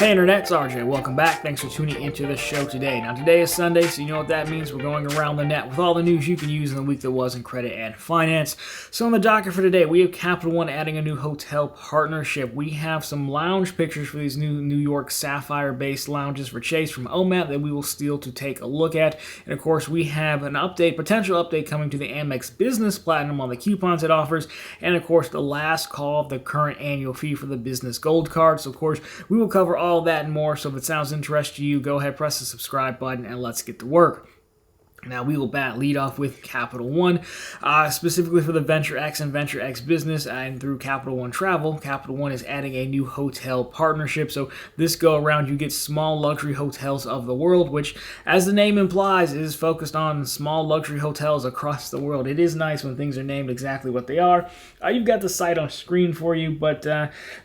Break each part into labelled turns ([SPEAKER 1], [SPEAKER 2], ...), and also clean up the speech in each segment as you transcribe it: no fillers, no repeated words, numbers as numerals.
[SPEAKER 1] Hey Internet, it's RJ. Welcome back. Thanks for tuning into the show today. Now today is Sunday, so you know what that means. We're going around the net with all the news you can use in the week that was in credit and finance. So on the docket for today, we have Capital One adding a new hotel partnership. We have some lounge pictures for these new New York Sapphire-based lounges for Chase from OMAP that we will steal to take a look at. And of course, we have an potential update coming to the Amex Business Platinum on the coupons it offers. And of course, the last call of the current annual fee for the Business Gold Card. So of course, we will cover all that and more. So if it sounds interesting to you, go ahead, press the subscribe button, and let's get to work. Now, we will lead off with Capital One, specifically for the Venture X and Venture X business, and through Capital One Travel. Capital One is adding a new hotel partnership. So this go around, you get small luxury hotels of the world, which, as the name implies, is focused on small luxury hotels across the world. It is nice when things are named exactly what they are. You've got the site on screen for you, but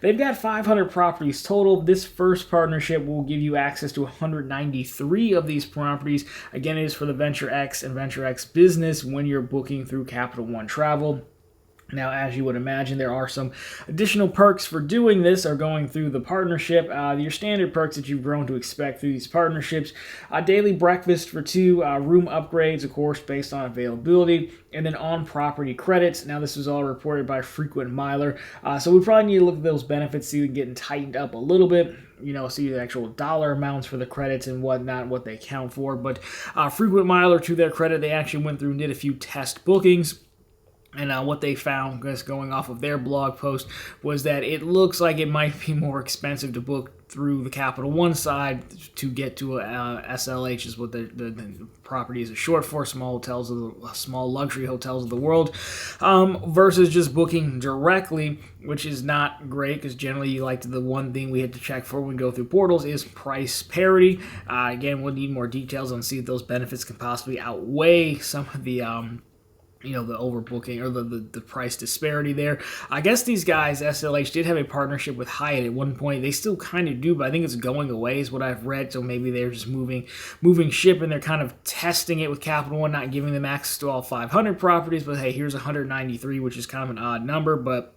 [SPEAKER 1] they've got 500 properties total. This first partnership will give you access to 193 of these properties. Again, it is for the Venture X and Venture X business when you're booking through Capital One Travel. Now, as you would imagine, there are some additional perks for doing this or going through the partnership. Your standard perks that you've grown to expect through these partnerships. Daily breakfast for two, room upgrades, of course, based on availability, and then on-property credits. Now, this was all reported by Frequent Miler. So we probably need to look at those benefits, see them getting tightened up a little bit. See the actual dollar amounts for the credits and whatnot, what they count for. But Frequent Miler, to their credit, they actually went through and did a few test bookings. And what they found, just going off of their blog post, was that it looks like it might be more expensive to book through the Capital One side to get to a SLH, is what the property is short for, small luxury hotels of the world, versus just booking directly, which is not great because generally the one thing we had to check for when we go through portals is price parity. Again, we'll need more details on see if those benefits can possibly outweigh some of the the overbooking or the price disparity there. I guess these guys, SLH, did have a partnership with Hyatt at one point. They still kind of do, but I think it's going away is what I've read. So maybe they're just moving ship, and they're kind of testing it with Capital One, not giving them access to all 500 properties. But hey, here's 193, which is kind of an odd number, but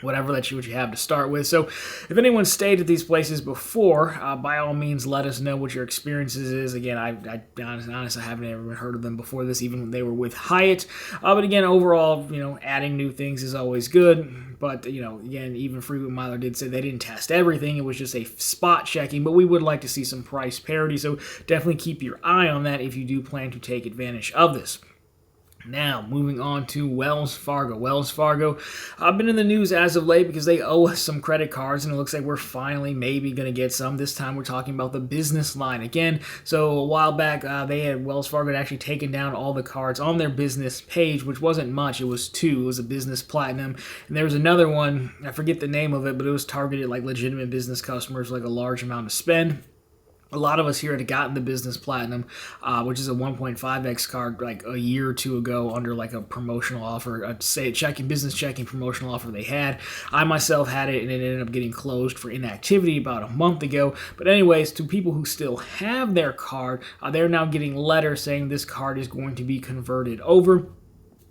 [SPEAKER 1] whatever, that's what you have to start with. So if anyone stayed at these places before, by all means, let us know what your experiences is. Again, I honestly haven't ever heard of them before this, even when they were with Hyatt. But again, overall, adding new things is always good. But, again, even Frequent Miler did say they didn't test everything. It was just a spot checking, but we would like to see some price parity. So definitely keep your eye on that if you do plan to take advantage of this. Now, moving on to Wells Fargo. Wells Fargo, I've been in the news as of late because they owe us some credit cards, and it looks like we're finally maybe going to get some. This time we're talking about the business line again. So a while back, Wells Fargo had actually taken down all the cards on their business page, which wasn't much. It was two. It was a Business Platinum, and there was another one. I forget the name of it, but it was targeted like legitimate business customers, like a large amount to spend. A lot of us here had gotten the Business Platinum, which is a 1.5x card, like a year or two ago under like a promotional offer, business checking promotional offer they had. I myself had it, and it ended up getting closed for inactivity about a month ago. But anyways, to people who still have their card, they're now getting letters saying this card is going to be converted over.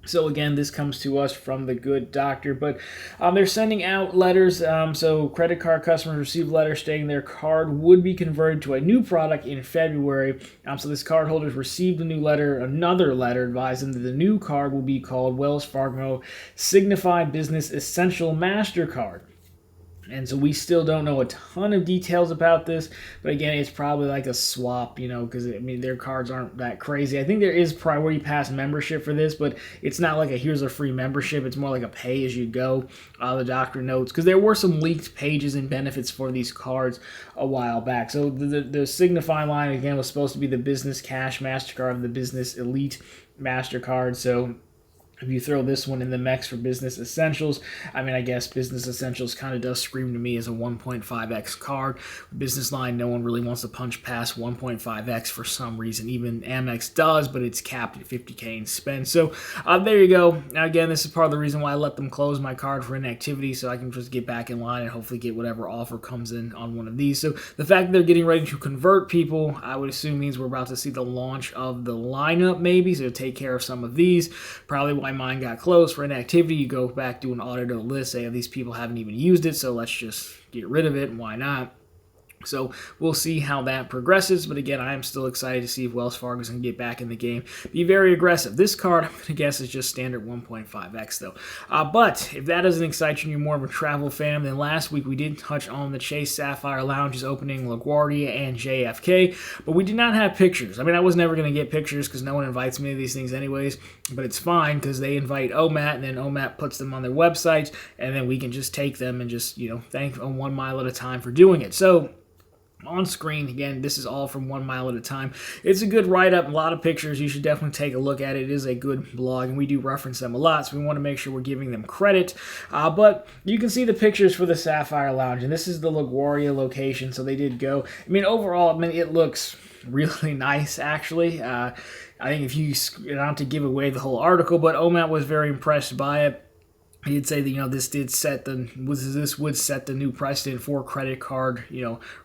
[SPEAKER 1] So again, this comes to us from the good doctor, but they're sending out letters. So credit card customers receive letters stating their card would be converted to a new product in February. So this cardholders received another letter advising that the new card will be called Wells Fargo Signified Business Essential MasterCard. And so we still don't know a ton of details about this, but again, it's probably like a swap, because their cards aren't that crazy. I think there is priority pass membership for this, but it's not like here's a free membership. It's more like a pay as you go. The doctor notes, because there were some leaked pages and benefits for these cards a while back. So the Signify line again was supposed to be the Business Cash MasterCard and the Business Elite MasterCard. So if you throw this one in the mix for Business Essentials, I guess Business Essentials kind of does scream to me as a 1.5x card. Business line, no one really wants to punch past 1.5x for some reason. Even Amex does, but it's capped at $50K in spend. So there you go. Now again, this is part of the reason why I let them close my card for inactivity, so I can just get back in line and hopefully get whatever offer comes in on one of these. So the fact that they're getting ready to convert people, I would assume means we're about to see the launch of the lineup maybe, so take care of some of these. Probably why mine got closed for inactivity. You go back, do an audit of the list, say these people haven't even used it, so let's just get rid of it, and why not? So we'll see how that progresses. But again, I am still excited to see if Wells Fargo is going to get back in the game. Be very aggressive. This card, I'm going to guess, is just standard 1.5x though. But if that doesn't excite you and you're more of a travel fan, then last week we did touch on the Chase Sapphire Lounges opening LaGuardia and JFK. But we did not have pictures. I mean, I was never going to get pictures because no one invites me to these things anyways. But it's fine because they invite OMAT and then OMAT puts them on their website. And then we can just take them and just, thank on 1 mile at a time for doing it. So on screen, again, this is all from 1 mile at a time. It's a good write-up, a lot of pictures. You should definitely take a look at it. It is a good blog, and we do reference them a lot, so we want to make sure we're giving them credit. But you can see the pictures for the Sapphire Lounge, and this is the LaGuardia location, so they did go. I mean, overall, it looks really nice, actually. I think if you, not to give away the whole article, but OMAT was very impressed by it. He did say that this would set the new precedent for credit card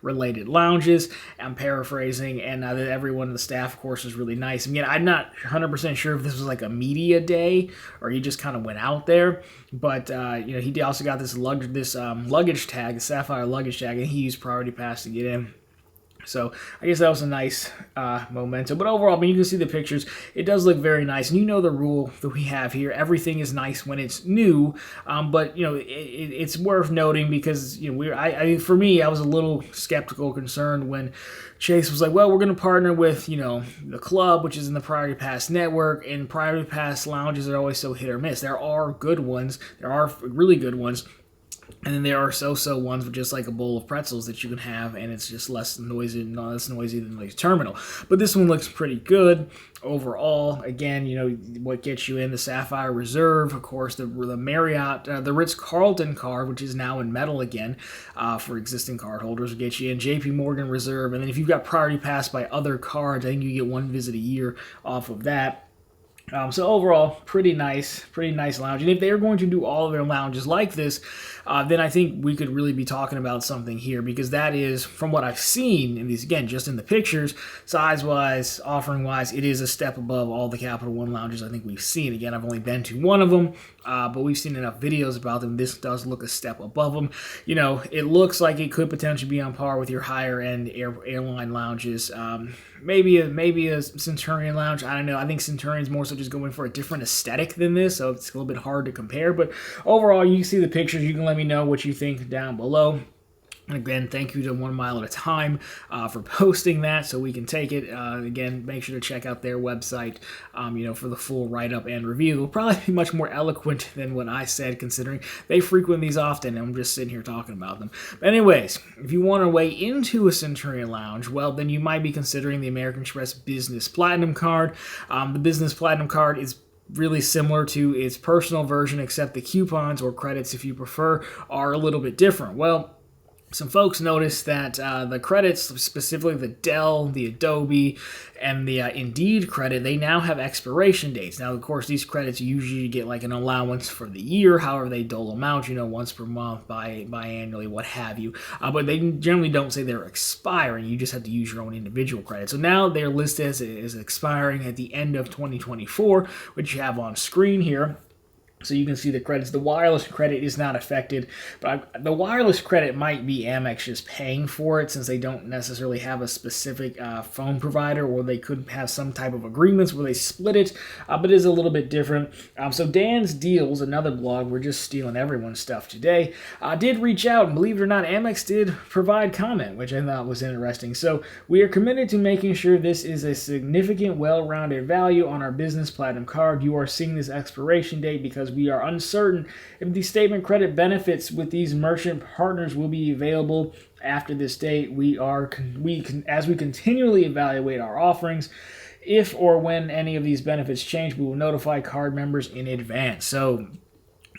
[SPEAKER 1] related lounges. I'm paraphrasing, and that everyone in the staff, of course, was really nice. Again, I'm not 100% sure if this was like a media day or he just kind of went out there, but he also got this luggage tag, the Sapphire luggage tag, and he used Priority Pass to get in. So I guess that was a nice memento. But overall, you can see the pictures. It does look very nice. And the rule that we have here, everything is nice when it's new. But, it's worth noting because, for me, I was a little skeptical, concerned when Chase was like, well, we're going to partner with, the club, which is in the Priority Pass network. And Priority Pass lounges are always so hit or miss. There are good ones. There are really good ones. And then there are so-so ones with just like a bowl of pretzels that you can have, and it's just less noisy than the terminal. But this one looks pretty good overall. Again, what gets you in the Sapphire Reserve, of course, the Marriott, the Ritz-Carlton card, which is now in metal again for existing card holders, will get you in JP Morgan Reserve. And then if you've got Priority Pass by other cards, I think you get 1 visit a year off of that. So overall, pretty nice lounge. And if they are going to do all of their lounges like this, then I think we could really be talking about something here, because that is, from what I've seen in these, again, just in the pictures, size-wise, offering-wise, it is a step above all the Capital One lounges I think we've seen. Again, I've only been to one of them, but we've seen enough videos about them. This does look a step above them. It looks like it could potentially be on par with your higher-end airline lounges. Maybe a Centurion lounge. I don't know. I think Centurion's more so just going for a different aesthetic than this, so it's a little bit hard to compare. But overall, you can see the pictures. You can let me know what you think down below. And again, thank you to 1 Mile at a Time for posting that so we can take it. Again, make sure to check out their website, for the full write-up and review. It'll probably be much more eloquent than what I said, considering they frequent these often, and I'm just sitting here talking about them. But anyways, if you want to weigh into a Centurion Lounge, well, then you might be considering the American Express Business Platinum card. The Business Platinum card is really similar to its personal version, except the coupons, or credits if you prefer, are a little bit different. Well, some folks noticed that the credits, specifically the Dell, the Adobe, and the Indeed credit, they now have expiration dates. Now, of course, these credits usually get like an allowance for the year, however they dole them out, once per month, biannually, what have you. But they generally don't say they're expiring. You just have to use your own individual credit. So now they're listed as expiring at the end of 2024, which you have on screen here. So you can see the credits. The wireless credit is not affected, but the wireless credit might be Amex just paying for it, since they don't necessarily have a specific phone provider, or they could have some type of agreements where they split it, but it is a little bit different. So Dan's Deals, another blog, we're just stealing everyone's stuff today, did reach out, and believe it or not, Amex did provide comment, which I thought was interesting. So we are committed to making sure this is a significant, well-rounded value on our Business Platinum card. You are seeing this expiration date because we are uncertain if the statement credit benefits with these merchant partners will be available after this date. As we continually evaluate our offerings, if or when any of these benefits change, we will notify card members in advance. So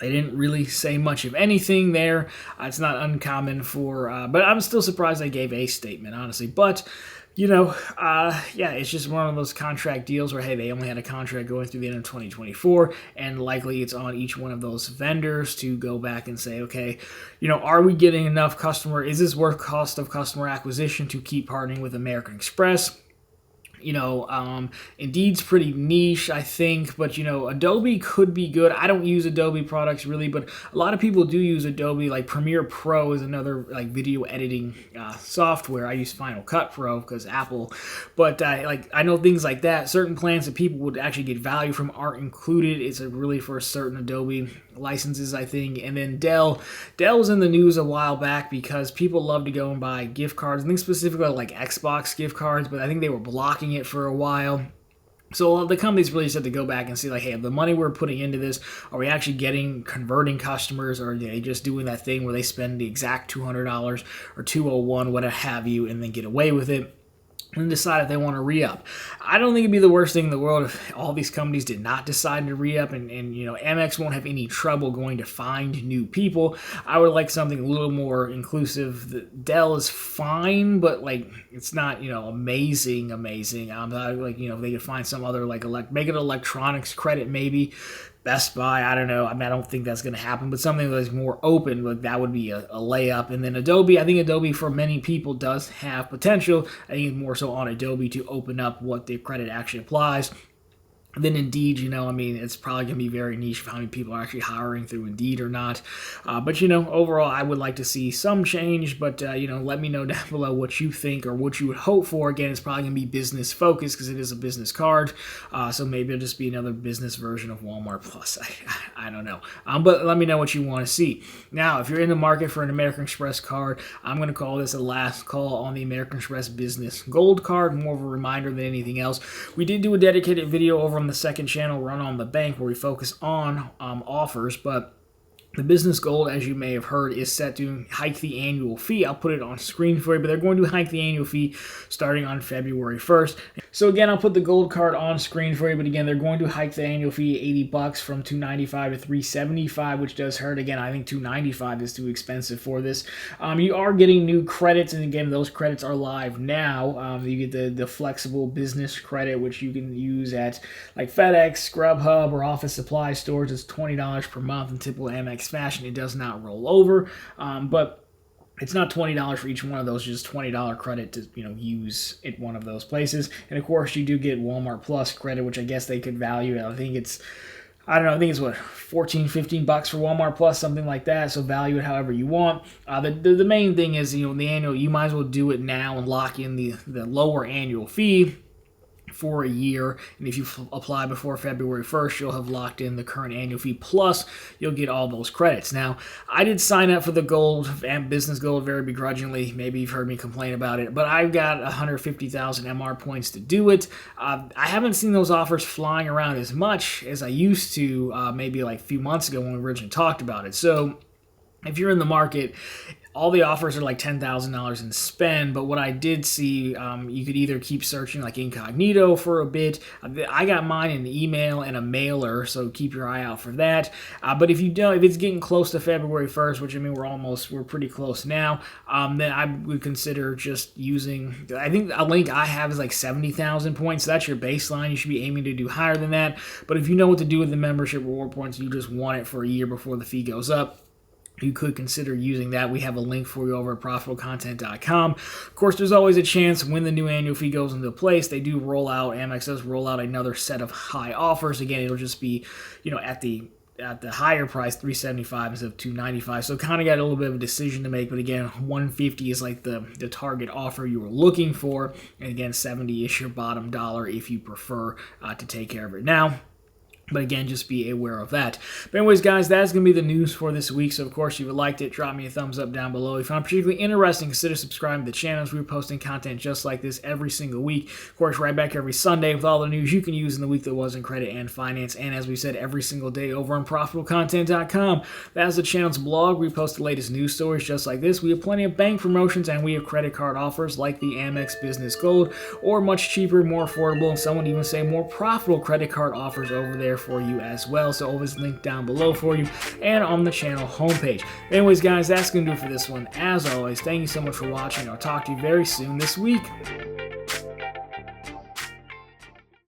[SPEAKER 1] they didn't really say much of anything there. It's not uncommon but I'm still surprised they gave a statement, honestly. But it's just one of those contract deals where, hey, they only had a contract going through the end of 2024, and likely it's on each one of those vendors to go back and say, okay, are we getting enough is this worth cost of customer acquisition to keep partnering with American Express? Indeed's pretty niche, I think, but Adobe could be good. I don't use Adobe products really, but a lot of people do use Adobe. Like Premiere Pro is another like video editing software. I use Final Cut Pro because Apple, but I know things like that. Certain plans that people would actually get value from aren't included. It's really for certain Adobe licenses, I think. And then Dell was in the news a while back because people love to go and buy gift cards. I think specifically like Xbox gift cards, but I think they were blocking it for a while. So the companies really just have to go back and see, like, hey, the money we're putting into this, are we actually converting customers, or are they just doing that thing where they spend the exact $200 or $201, whatever have you, and then get away with it? And decide if they want to re-up. I don't think it'd be the worst thing in the world if all these companies did not decide to re-up, and Amex won't have any trouble going to find new people. I would like something a little more inclusive. The Dell is fine, but it's not amazing. If they could find some other make it electronics credit maybe. Best Buy, I don't know. I don't think that's going to happen, but something that is more open, that would be a layup. And then Adobe, I think Adobe for many people does have potential. I think it's more so on Adobe to open up what the credit actually applies. Then Indeed, it's probably going to be very niche for how many people are actually hiring through Indeed or not. But overall, I would like to see some change. But, let me know down below what you think or what you would hope for. Again, it's probably going to be business focused because it is a business card. So maybe it'll just be another business version of Walmart Plus. I don't know. But let me know what you want to see. Now, if you're in the market for an American Express card, I'm going to call this a last call on the American Express Business Gold Card. More of a reminder than anything else. We did do a dedicated video over on the second channel, Run on the Bank, where we focus on offers, but the Business Gold, as you may have heard, is set to hike the annual fee. I'll put it on screen for you, but they're going to hike the annual fee starting on February 1st. So again, I'll put the gold card on screen for you, but again, they're going to hike the annual fee $80 from $295 to $375, which does hurt. Again, I think $295 is too expensive for this. You are getting new credits, and again, those credits are live now. You get the flexible business credit, which you can use at like FedEx, Grubhub, or office supply stores. It's $20 per month in typical Amex fashion. It does not roll over, but it's not $20 for each one of those, just $20 credit to use at one of those places. And of course, you do get Walmart Plus credit, which I guess they could value. I think it's what, $14, $15 for Walmart Plus, something like that. So value it however you want. The main thing is, the annual, you might as well do it now and lock in the lower annual fee for a year, and if you apply before February 1st, you'll have locked in the current annual fee, plus you'll get all those credits. Now, I did sign up for the Gold and Business Gold very begrudgingly. Maybe you've heard me complain about it, but I've got 150,000 MR points to do it. I haven't seen those offers flying around as much as I used to maybe like a few months ago when we originally talked about it. So if you're in the market, all the offers are like $10,000 in spend, but what I did see, you could either keep searching like incognito for a bit. I got mine in email and a mailer, so keep your eye out for that. But if it's getting close to February 1st, which we're pretty close now, then I would consider just using, I think a link I have is like 70,000 points. So that's your baseline. You should be aiming to do higher than that. But if you know what to do with the membership reward points, you just want it for a year before the fee goes up, you could consider using that. We have a link for you over at profitablecontent.com. Of course, there's always a chance when the new annual fee goes into place, Amex does roll out another set of high offers. Again, it'll just be, at the higher price, $375 instead of $295. So kind of got a little bit of a decision to make. But again, $150 is like the target offer you were looking for. And again, $70 is your bottom dollar if you prefer to take care of it now. But again, just be aware of that. But anyways, guys, that's going to be the news for this week. So, of course, if you liked it, drop me a thumbs up down below. If you found it particularly interesting, consider subscribing to the channels. We're posting content just like this every single week. Of course, right back every Sunday with all the news you can use in the week that was in credit and finance. And as we said, every single day over on profitablecontent.com. That's the channel's blog. We post the latest news stories just like this. We have plenty of bank promotions, and we have credit card offers like the Amex Business Gold, or much cheaper, more affordable, and some would even say more profitable credit card offers over there for you as well. So always linked down below for you and on the channel homepage. Anyways, guys, that's going to do it for this one. As always, thank you so much for watching. I'll talk to you very soon this week.